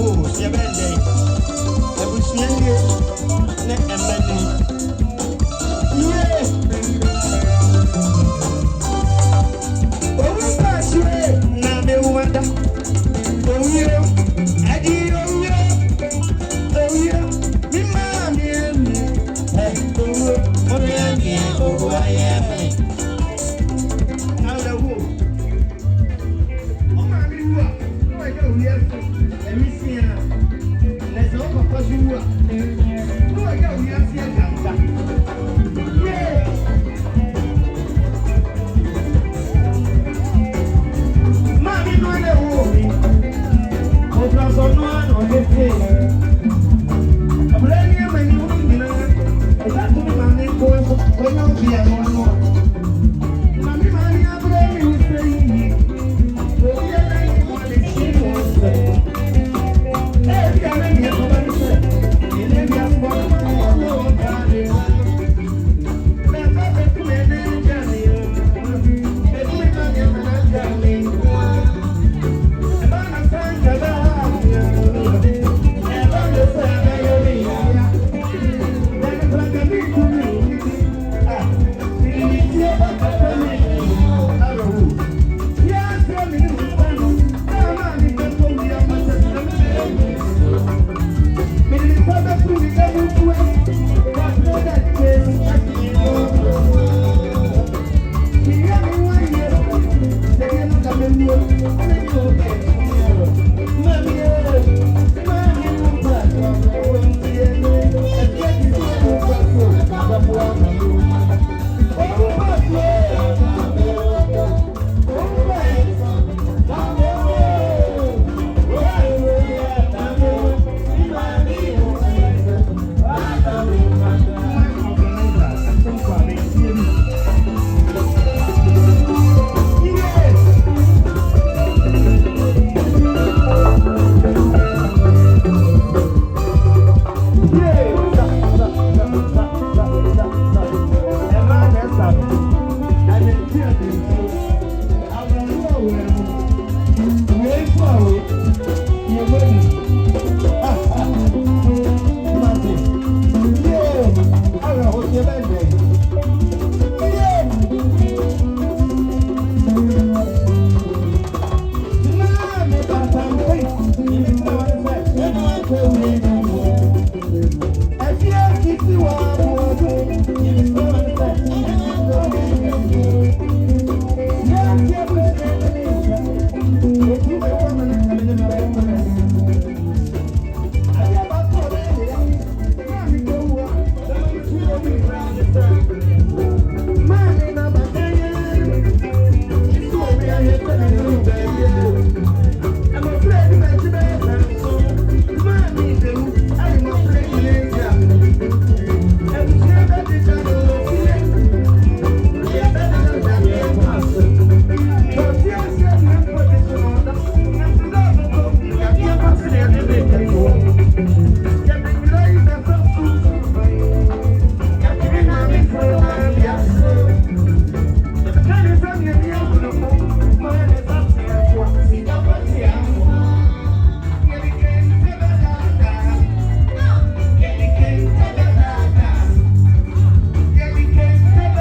Oh, Siabende. I was younger. Neck and money. Yes. Oh, we pass you. Now, me wonder. Oh, yeah. I did. Oh, yeah. Oh, yeah. Me, mommy, and me. Oh, yeah. Oh, I am. Now, the wood. Oh, mommy, what? Oh, I go, yes. Let me see now. Let's hope I pass you up. Oh, I go, yes, yes, yeah. Mommy, no, I don't want me. Oh, plus, I'm not on this day. I'm letting you when you want me now. Is that to me, mommy, going for when you'll be at one more? Mommy, mommy, I'm letting you say, oh, yeah, I want to see you. Hey, I'm letting you say, you let me ask for my own body. That's what I'm doing, Johnny. It's me, Johnny, and I'm Johnny. I'm a fan of the house. I'm on the side of your ear. That's what I'm doing.